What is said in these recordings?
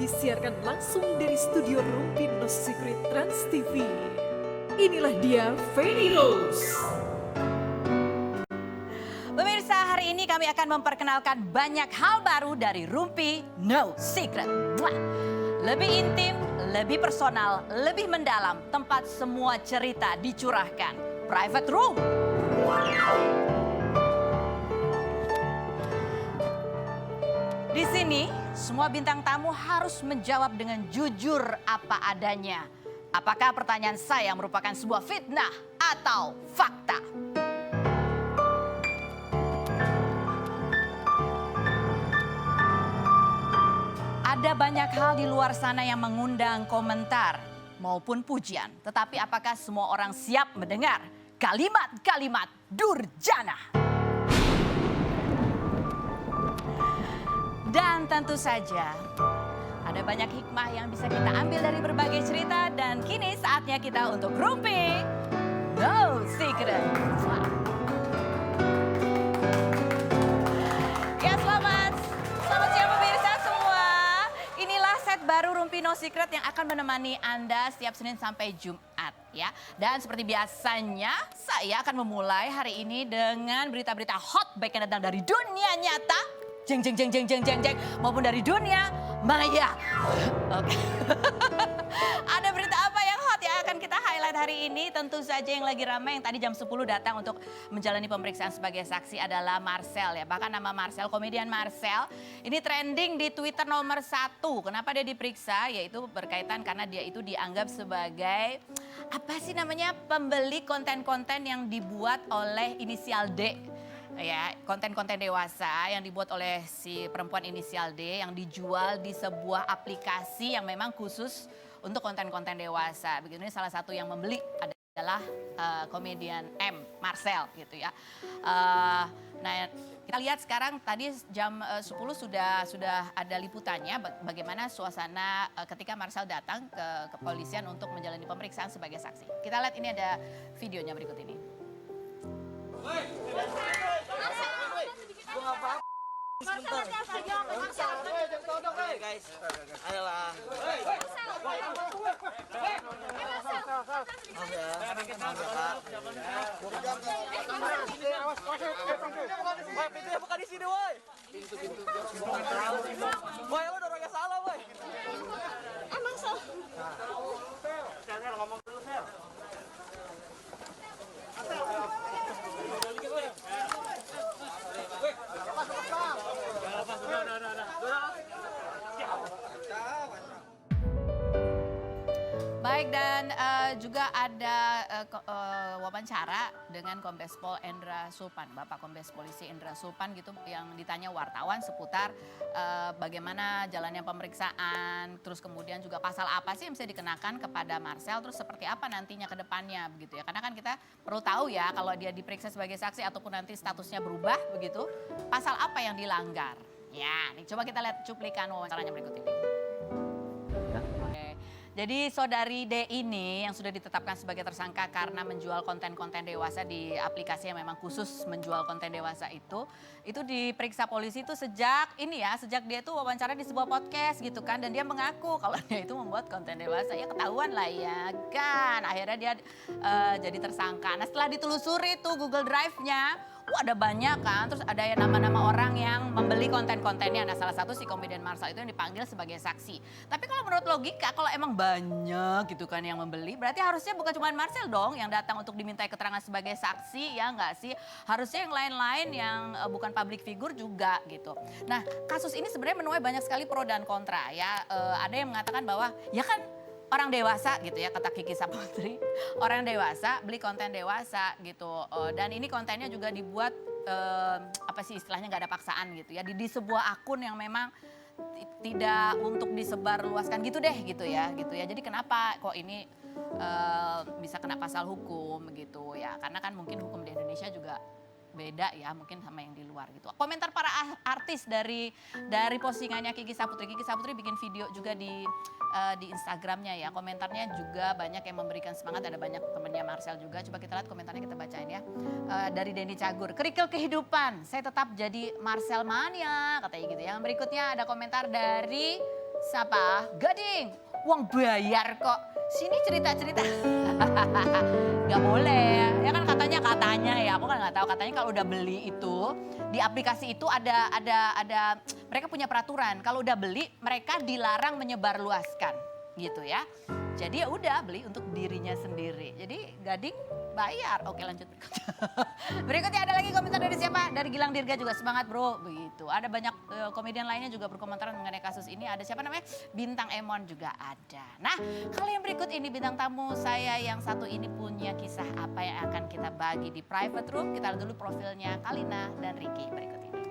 disiarkan langsung dari studio Rumpi No Secret Trans TV. Inilah dia Feni Rose. Pemirsa, hari ini kami akan memperkenalkan banyak hal baru dari Rumpi No Secret. Lebih intim, lebih personal, lebih mendalam, tempat semua cerita dicurahkan. Private room. Di sini, semua bintang tamu harus menjawab dengan jujur apa adanya. Apakah pertanyaan saya merupakan sebuah fitnah atau fakta? Ada banyak hal di luar sana yang mengundang komentar maupun pujian. Tetapi apakah semua orang siap mendengar kalimat-kalimat durjana? Dan tentu saja ada banyak hikmah yang bisa kita ambil dari berbagai cerita. Dan kini saatnya kita untuk Rumpi No Secret. Ya, selamat siang pemirsa semua. Inilah set baru Rumpi No Secret yang akan menemani Anda setiap Senin sampai Jumat ya. Dan seperti biasanya saya akan memulai hari ini dengan berita-berita hot baik yang datang dari dunia nyata, jeng maupun dari dunia maya. Oke. Ada berita apa yang hot yang akan kita highlight hari ini? Tentu saja yang lagi ramai yang tadi jam 10 datang untuk menjalani pemeriksaan sebagai saksi adalah Marcel ya. Bahkan nama Marcel, komedian Marcel ini trending di Twitter nomor 1. Kenapa dia diperiksa? Yaitu berkaitan karena dia itu dianggap sebagai apa sih namanya, pembeli konten-konten yang dibuat oleh inisial D. Ya, konten-konten dewasa yang dibuat oleh si perempuan inisial D yang dijual di sebuah aplikasi yang memang khusus untuk konten-konten dewasa. Begitu, ini salah satu yang membeli adalah komedian Marcel gitu ya. Nah, kita lihat sekarang tadi jam 10 sudah ada liputannya bagaimana suasana ketika Marcel datang ke kepolisian untuk menjalani pemeriksaan sebagai saksi. Kita lihat, ini ada videonya berikut ini. Guys, ayolah. Pintunya buka di sini, woi. Pintu. Woi, lo dorongnya salah, woi. Emang salah. Sel, ngomong dulu, Sel. Baik, dan juga ada wawancara dengan Kombes Pol Endra Sulpan, Bapak Kombes Polisi Endra Sulpan gitu, yang ditanya wartawan seputar bagaimana jalannya pemeriksaan, terus kemudian juga pasal apa sih yang bisa dikenakan kepada Marcel, terus seperti apa nantinya ke depannya begitu ya. Karena kan kita perlu tahu ya, kalau dia diperiksa sebagai saksi ataupun nanti statusnya berubah begitu, pasal apa yang dilanggar. Ya, nih coba kita lihat cuplikan wawancaranya berikut ini. Jadi saudari D ini yang sudah ditetapkan sebagai tersangka karena menjual konten-konten dewasa di aplikasi yang memang khusus menjual konten dewasa itu diperiksa polisi itu sejak dia itu wawancara di sebuah podcast gitu kan, dan dia mengaku kalau dia itu membuat konten dewasa. Ya ketahuan lah ya kan, akhirnya dia jadi tersangka. Nah, setelah ditelusuri tuh Google Drive-nya, ada banyak kan, terus ada ya nama-nama orang yang membeli konten-kontennya. Nah, salah satu si komedian Marcel itu yang dipanggil sebagai saksi. Tapi kalau menurut logika, kalau emang banyak gitu kan yang membeli, berarti harusnya bukan cuma Marcel dong yang datang untuk dimintai keterangan sebagai saksi, ya enggak sih? Harusnya yang lain-lain yang bukan public figure juga gitu. Nah, kasus ini sebenarnya menuai banyak sekali pro dan kontra ya. Ada yang mengatakan bahwa ya kan orang dewasa gitu ya, kata Kiki Saputri, orang dewasa beli konten dewasa gitu, dan ini kontennya juga dibuat apa sih istilahnya, nggak ada paksaan gitu ya, di sebuah akun yang memang tidak untuk disebarluaskan gitu deh gitu ya. Jadi kenapa kok ini bisa kena pasal hukum gitu ya, karena kan mungkin hukum di Indonesia juga beda ya mungkin sama yang di luar gitu. Komentar para artis dari postingannya Kiki Saputri. Kiki Saputri bikin video juga di Instagramnya ya. Komentarnya juga banyak yang memberikan semangat. Ada banyak temennya Marcel juga. Coba kita lihat komentarnya, kita bacain ya. Dari Denny Cagur. Kerikil kehidupan, saya tetap jadi Marcel mania katanya gitu. Yang berikutnya ada komentar dari Siapa? Gading. Uang bayar kok. Sini cerita-cerita. Gak boleh. Ya kan katanya ya. Aku kan nggak tahu. Katanya kalau udah beli itu di aplikasi itu ada mereka punya peraturan. Kalau udah beli mereka dilarang menyebarluaskan gitu ya. Jadi ya udah beli untuk dirinya sendiri. Jadi Gading bayar. Oke lanjut berikutnya. Berikutnya ada lagi komentar dari siapa? Dari Gilang Dirga juga semangat bro. Begitu. Ada banyak komedian lainnya juga berkomentar mengenai kasus ini. Ada siapa namanya? Bintang Emon juga ada. Nah kalau yang berikut ini bintang tamu saya yang satu ini punya kisah apa yang akan kita bagi di private room. Kita lihat dulu profilnya Kalina dan Ricky berikut ini.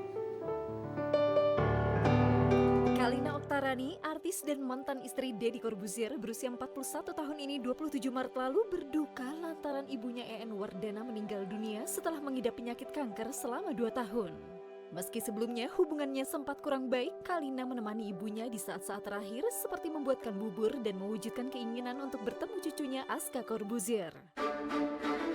Kalina Oktarani, artis dan mantan istri Deddy Corbuzier berusia 41 tahun ini 27 Maret lalu berduka lantaran ibunya EN Wardana meninggal dunia setelah mengidap penyakit kanker selama 2 tahun. Meski sebelumnya hubungannya sempat kurang baik, Kalina menemani ibunya di saat-saat terakhir seperti membuatkan bubur dan mewujudkan keinginan untuk bertemu cucunya Aska Corbuzier.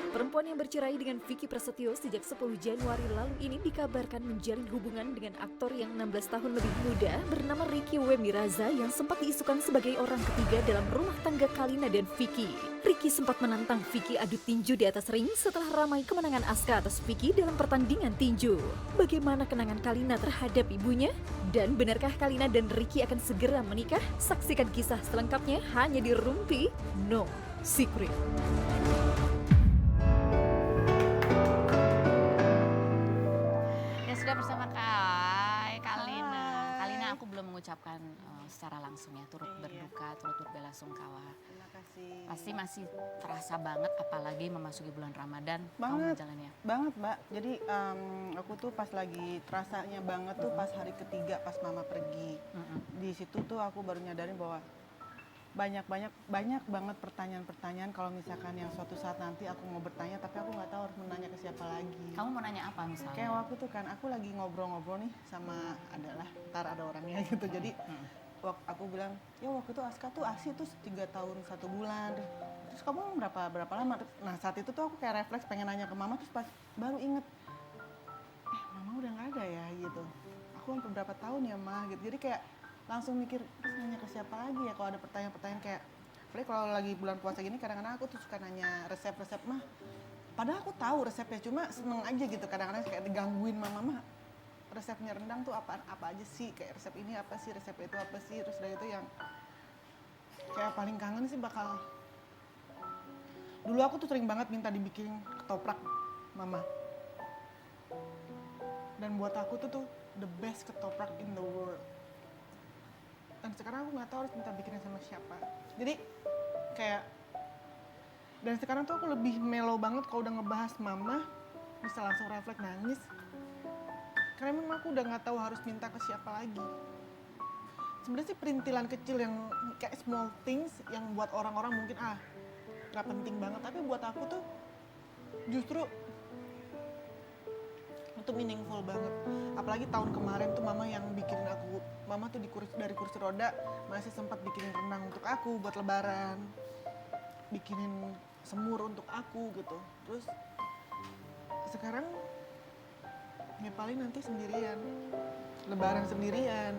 Perempuan yang bercerai dengan Vicky Prasetyo sejak 10 Januari lalu ini dikabarkan menjalin hubungan dengan aktor yang 16 tahun lebih muda bernama Ricky Wemiraza yang sempat diisukan sebagai orang ketiga dalam rumah tangga Kalina dan Vicky. Ricky sempat menantang Vicky adu tinju di atas ring setelah ramai kemenangan Aska atas Vicky dalam pertandingan tinju. Bagaimana kenangan Kalina terhadap ibunya? Dan benarkah Kalina dan Ricky akan segera menikah? Saksikan kisah selengkapnya hanya di Rumpi No Secret. Sudah bersama Kalina. Kalina aku belum mengucapkan secara langsung ya turut berduka, turut berbela-sungkawa. Terima kasih. Pasti masih terasa banget apalagi memasuki bulan Ramadan. Banget, kamu menjalannya. banget Mbak. Jadi aku tuh pas lagi terasanya banget tuh pas hari ketiga pas mama pergi. Di situ tuh aku baru nyadarin bahwa banyak banget pertanyaan-pertanyaan kalau misalkan yang suatu saat nanti aku mau bertanya tapi aku nggak tahu harus menanya ke siapa lagi. Kamu mau nanya apa misalnya? Kayak waktu tuh kan aku lagi ngobrol-ngobrol nih sama ntar ada orangnya gitu. Jadi aku bilang, ya waktu itu Aska tuh ASI tuh 3 tahun 1 bulan. Terus kamu berapa lama? Nah saat itu tuh aku kayak refleks pengen nanya ke mama terus pas baru inget, mama udah nggak ada ya gitu. Aku sampai berapa tahun ya ma gitu. Jadi kayak langsung mikir nanya ke siapa lagi ya kalau ada pertanyaan-pertanyaan kayak, apalagi kalau lagi bulan puasa gini kadang-kadang aku tuh suka nanya resep-resep mah. Padahal aku tahu resepnya cuma seneng aja gitu kadang-kadang kayak digangguin mama resepnya rendang tuh apa aja sih, kayak resep ini apa sih, resep itu apa sih, terus dari itu yang kayak paling kangen sih bakal dulu aku tuh sering banget minta dibikin ketoprak mama dan buat aku tuh the best ketoprak in the world dan sekarang aku nggak tahu harus minta bikinnya sama siapa. Jadi kayak dan sekarang tuh aku lebih mellow banget kalau udah ngebahas mama bisa langsung refleks nangis karena memang aku udah nggak tahu harus minta ke siapa lagi. Sebenarnya sih perintilan kecil yang kayak small things yang buat orang-orang mungkin nggak penting banget tapi buat aku tuh justru itu meaningful banget. Apalagi tahun kemarin tuh mama yang bikin aku, mama tuh dari kursi roda masih sempat bikinin rendang untuk aku buat lebaran, bikinin semur untuk aku gitu. Terus sekarang ya paling nanti sendirian, lebaran sendirian.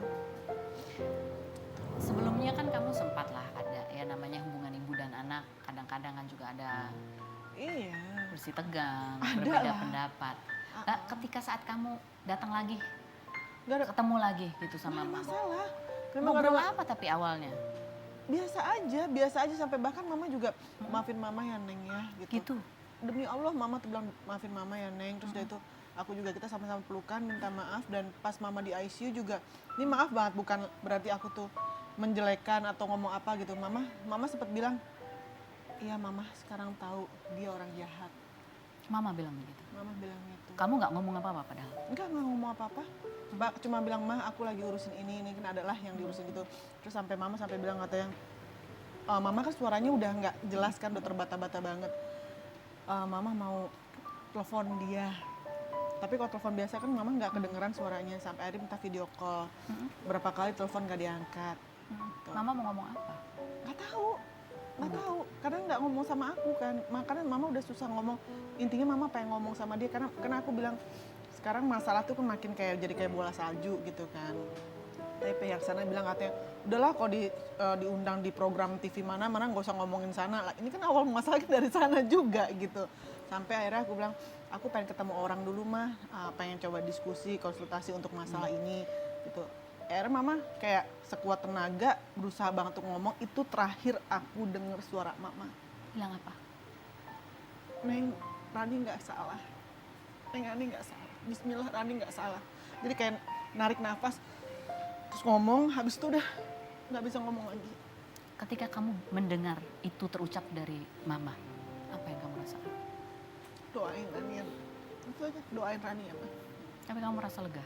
Sebelumnya kan kamu sempat lah ada ya namanya hubungan ibu dan anak. Kadang-kadang kan juga ada Iya. bersih tegang, Ada berbeda lah. pendapat. Nah, ketika saat kamu datang lagi, Gak ada ketemu lagi gitu sama mama. masalah. Memang Ngobrol ada apa tapi awalnya? biasa aja sampai bahkan mama juga maafin mama ya Neng ya gitu. Gitu. Demi Allah mama tuh bilang maafin mama ya Neng. Terus dari itu aku juga kita sama-sama pelukan minta maaf dan pas mama di ICU juga ini maaf banget bukan berarti aku tuh menjelekan atau ngomong apa gitu. Mama sempat bilang iya mama sekarang tahu dia orang jahat. Mama bilang begitu. Mama bilang gitu. Kamu nggak ngomong apa-apa padahal? Enggak ngomong apa-apa. Mbak cuma bilang mah aku lagi urusin ini kan adalah yang diurusin gitu. Terus sampai mama bilang katanya mama kan suaranya udah nggak jelas kan udah terbata-bata banget. Mama mau telepon dia. Tapi kalau telepon biasa kan mama nggak kedengeran suaranya sampai akhirnya minta video call. Berapa kali telepon nggak diangkat. Gitu. Mama mau ngomong apa? Nggak tahu karena nggak ngomong sama aku kan makanya mama udah susah ngomong intinya mama pengen ngomong sama dia karena aku bilang sekarang masalah tuh kan makin jadi kayak bola salju gitu kan Tapi pihak sana bilang katanya, udahlah kalau diundang di program TV mana nggak usah ngomongin sana lah. Ini kan awal masalahnya dari sana juga gitu. Sampai akhirnya aku bilang, aku pengen ketemu orang dulu mah, pengen coba diskusi, konsultasi untuk masalah ini gitu. Akhirnya mama kayak sekuat tenaga berusaha banget untuk ngomong, itu terakhir aku dengar suara mama. Bilang apa? Neng, Rani nggak salah. Neng, Rani nggak salah. Bismillah, Rani nggak salah. Jadi kayak narik nafas, terus ngomong, habis itu udah nggak bisa ngomong lagi. Ketika kamu mendengar itu terucap dari mama, apa yang kamu rasakan? Doain Rani ya. Itu aja, doain Rani ya. Tapi kamu merasa lega?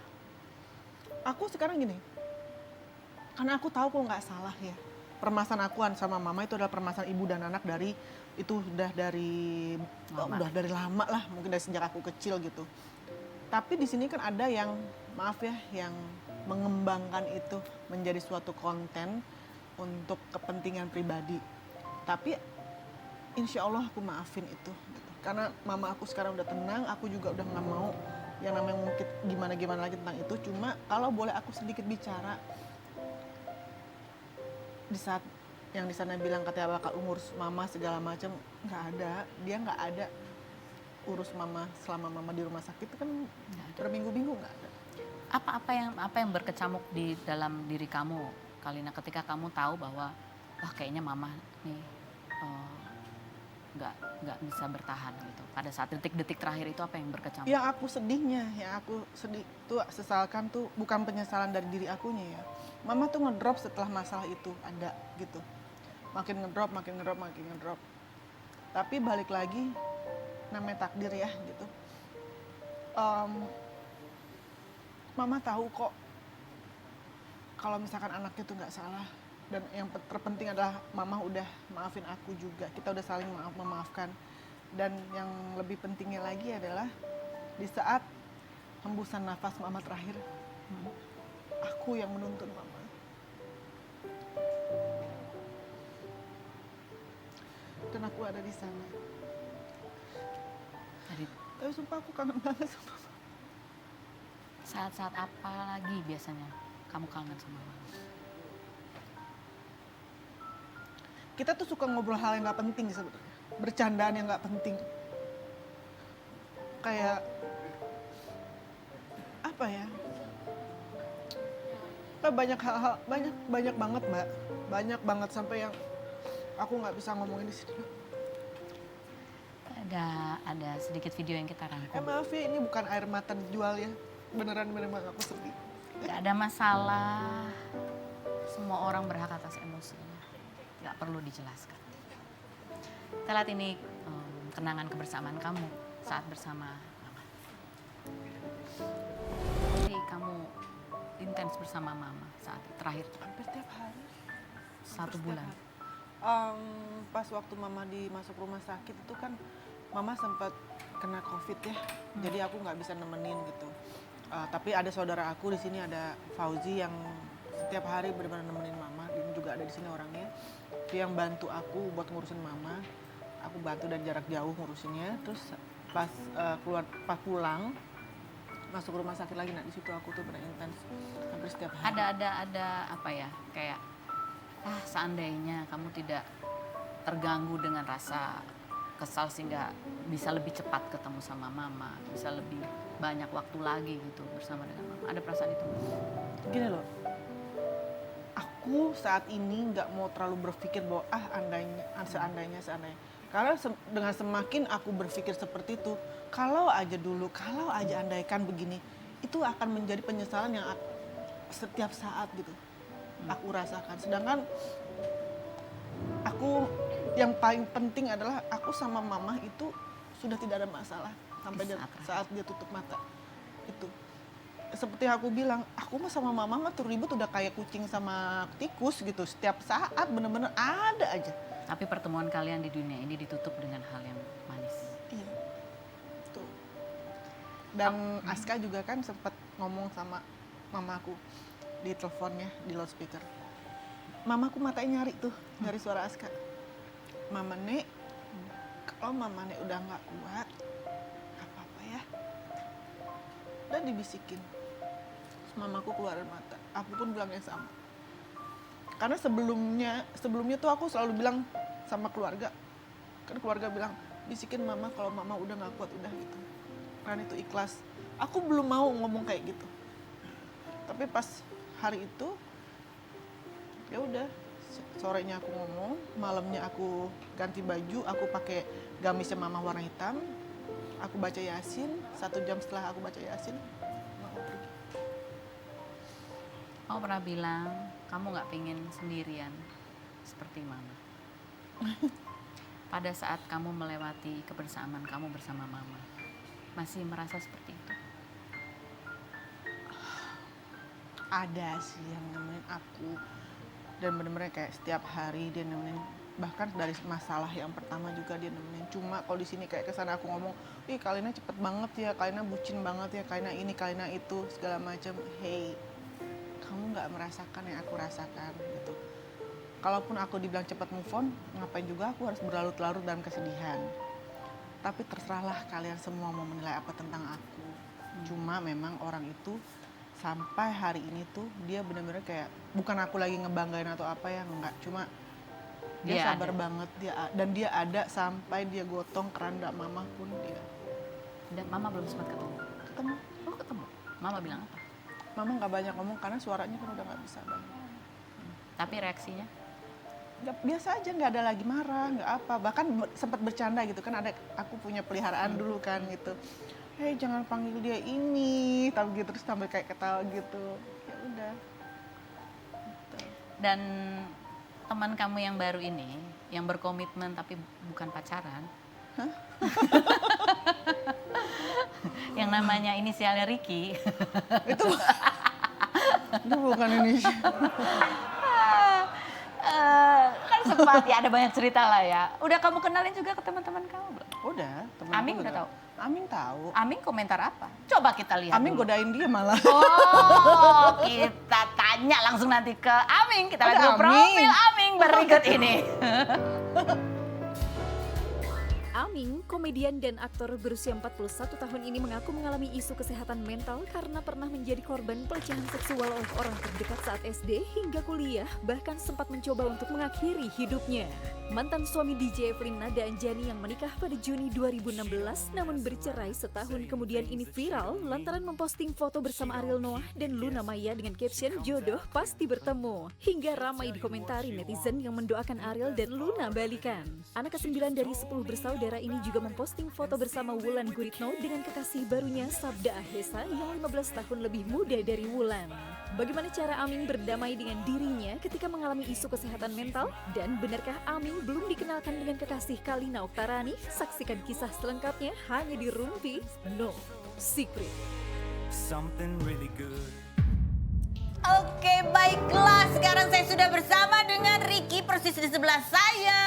Aku sekarang gini, karena aku tahu kok nggak salah ya. Permasalahan akuan sama mama itu adalah permasalahan ibu dan anak dari itu udah dari lama lah, mungkin dari sejak aku kecil gitu. Tapi di sini kan ada yang maaf ya, yang mengembangkan itu menjadi suatu konten untuk kepentingan pribadi. Tapi insya Allah aku maafin itu. Gitu. Karena mama aku sekarang udah tenang, aku juga udah nggak mau yang namanya mungkin gimana lagi tentang itu. Cuma kalau boleh aku sedikit bicara, di saat yang di sana bilang katanya bakal urus mama segala macam, nggak ada, dia nggak ada urus mama selama mama di rumah sakit itu kan berminggu-minggu nggak ada. Apa yang berkecamuk di dalam diri kamu, Kalina, ketika kamu tahu bahwa wah kayaknya mama nih nggak bisa bertahan gitu. Pada saat detik-detik terakhir itu apa yang berkecamuk? Yang aku sedihnya, yang aku sedih tuh sesalkan tuh bukan penyesalan dari diri akunya ya. Mama tuh ngedrop setelah masalah itu ada gitu. Makin ngedrop. Tapi balik lagi, namanya takdir ya gitu. Mama tahu kok kalau misalkan anaknya tuh nggak salah. Dan yang terpenting adalah mama udah maafin aku juga. Kita udah saling memaafkan. Dan yang lebih pentingnya lagi adalah di saat hembusan nafas mama terakhir, aku yang menuntun mama. Dan aku ada di sana. Tapi sumpah aku kangen banget sama mama. Saat-saat apa lagi biasanya kamu kangen sama mama? Kita tuh suka ngobrol hal yang nggak penting sebenarnya, bercandaan yang nggak penting. Kayak apa ya? Banyak hal-hal, banyak banget mbak, banyak banget sampai yang aku nggak bisa ngomongin di sini. Ada sedikit video yang kita rangkum. Maaf ya, ini bukan air mata dijual ya, beneran aku sedih. Gak ada masalah, semua orang berhak atas emosinya. Gak perlu dijelaskan. Kita lihat ini kenangan kebersamaan kamu saat bersama mama. Jadi kamu intens bersama mama saat terakhir? Hampir tiap hari. 1 bulan? Pas waktu mama masuk rumah sakit itu kan mama sempat kena COVID ya. Jadi aku nggak bisa nemenin gitu. Tapi ada saudara aku di sini, ada Fauzi yang setiap hari benar-benar nemenin mama. Dia juga ada di sini orangnya. Dia yang bantu aku buat ngurusin mama. Aku bantu dari jarak jauh ngurusinnya. Terus pas pulang masuk rumah sakit lagi, di situ aku tuh benar intens hampir setiap hari. Ada apa ya, kayak seandainya kamu tidak terganggu dengan rasa kesal sehingga bisa lebih cepat ketemu sama mama, bisa lebih banyak waktu lagi gitu bersama dengan mama. Ada perasaan itu? Gini loh, aku saat ini nggak mau terlalu berpikir bahwa seandainya. Karena dengan semakin aku berpikir seperti itu, kalau aja andaikan begini, itu akan menjadi penyesalan yang setiap saat gitu aku rasakan. Sedangkan aku yang paling penting adalah aku sama mama itu sudah tidak ada masalah sampai saat dia tutup mata. Itu seperti aku bilang, aku mah sama mama mah tuh ribut udah kayak kucing sama tikus gitu. Setiap saat bener-bener ada aja. Tapi pertemuan kalian di dunia ini ditutup dengan hal yang manis. Iya, tuh. Dan Aska juga kan sempat ngomong sama mamaku di teleponnya, di loudspeaker. Mamaku matanya nyari suara Aska. Mama Nek, kalau Mama Nek udah nggak kuat, nggak apa-apa ya. Dan dibisikin. Terus mamaku keluar air mata. aku pun bilang yang sama. Karena sebelumnya tuh aku selalu bilang sama keluarga, kan keluarga bilang bisikin mama kalau mama udah nggak kuat udah gitu, karena itu ikhlas. Aku belum mau ngomong kayak gitu, tapi pas hari itu ya udah, sorenya aku ngomong, malamnya aku ganti baju, aku pakai gamisnya mama warna hitam, aku baca Yasin. 1 jam setelah aku baca Yasin, mama pergi. Kamu pernah bilang kamu nggak pengen sendirian seperti mama. Pada saat kamu melewati kebersamaan kamu bersama mama, masih merasa seperti itu? Ada sih yang nemenin aku, dan bener-bener kayak setiap hari dia nemenin, bahkan dari masalah yang pertama juga dia nemenin. Cuma kalau di sini kayak kesana aku ngomong, ih Kalina cepet banget ya, Kalina bucin banget ya, Kalina ini, Kalina itu, segala macam. Hey, kamu nggak merasakan yang aku rasakan gitu. Kalaupun aku dibilang cepet move on, ngapain juga aku harus berlarut-larut dalam kesedihan. Tapi terserahlah kalian semua mau menilai apa tentang aku. Cuma memang orang itu sampai hari ini tuh dia benar-benar kayak, bukan aku lagi ngebanggain atau apa ya, enggak, cuma dia Dia sabar ada. banget, dia ada sampai dia gotong keranda mama pun dia Dan mama belum sempat ketemu. ketemu. Oh ketemu. Mama bilang apa? Mama nggak banyak ngomong karena suaranya kan udah nggak bisa banyak. Tapi reaksinya? Nggak, biasa aja, nggak ada lagi marah, nggak apa, bahkan sempat bercanda gitu kan, ada, aku punya peliharaan dulu kan gitu, hei jangan panggil dia ini, tapi gitu, terus sampai kayak ketawa gitu, ya udah. Gitu. Dan teman kamu yang baru ini, yang berkomitmen tapi bukan pacaran, yang namanya inisialnya Ricky, itu bukan Indonesia. kan sempat ya ada banyak cerita lah ya. Udah kamu kenalin juga ke teman-teman kamu belum? Udah, temen Aming aku udah juga. tahu? Aming tahu. Aming komentar apa? Coba kita lihat Aming dulu. godain dia malah. Oh, kita tanya langsung nanti ke Aming. Kita lihat Ada dulu profil Aming. Aming berikut ini. Aming, komedian dan aktor berusia 41 tahun ini mengaku mengalami isu kesehatan mental karena pernah menjadi korban pelecehan seksual oleh orang terdekat saat SD hingga kuliah, bahkan sempat mencoba untuk mengakhiri hidupnya. Mantan suami DJ Evelyn Nada Anjani yang menikah pada Juni 2016 namun bercerai setahun kemudian ini viral lantaran memposting foto bersama Ariel Noah dan Luna Maya dengan caption jodoh pasti bertemu. Hingga ramai dikomentari netizen yang mendoakan Ariel dan Luna balikan. Anak ke-9 dari 10 bersaudara ini juga memposting foto bersama Wulan Guritno dengan kekasih barunya Sabda Ahesa yang 15 tahun lebih muda dari Wulan. Bagaimana cara Aming berdamai dengan dirinya ketika mengalami isu kesehatan mental? Dan benarkah Aming belum dikenalkan dengan kekasih Kalina Oktarani? Saksikan kisah selengkapnya hanya di Rumpi No Secret. Something really good. Oke, baiklah. Sekarang saya sudah bersama dengan Ricky persis di sebelah saya.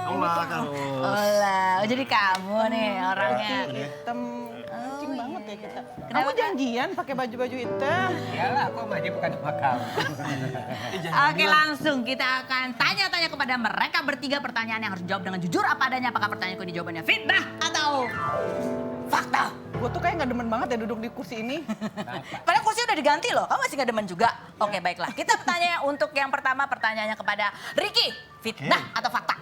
Hola, Carlos. Hola, jadi kamu nih orangnya. Hitam, kucing banget ya kita. Kenapa, Kamu Kak? janjian pakai baju-baju hitam. Iyalah, aku sama dia bukan sama kamu. Oke, langsung kita akan tanya-tanya kepada mereka bertiga pertanyaan yang harus dijawab dengan jujur apa adanya. Apakah pertanyaanku ini jawabannya fitnah atau fakta? Gue tuh kayak nggak demen banget ya duduk di kursi ini. Padahal kursi udah diganti loh, kamu masih gak demen juga? Oke, baiklah. Kita bertanya untuk yang pertama, pertanyaannya kepada Ricky. Fitnah atau fakta?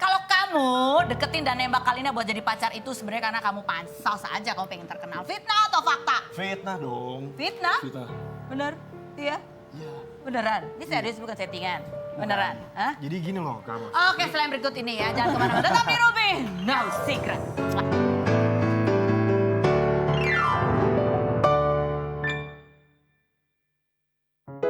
Kalau kamu deketin dan nembak Kalina buat jadi pacar itu sebenarnya karena kamu pansos aja, kamu pengen terkenal. Fitnah atau fakta? Fitnah dong. Fitnah? Fitnah. Bener? Iya? Iya. Beneran? Ini serius bukan settingan? Beneran? Hah? Jadi gini loh, Carlos. Oke, selain berikut ini ya, jangan kemana-mana. Tetap di Ruby, No Secret.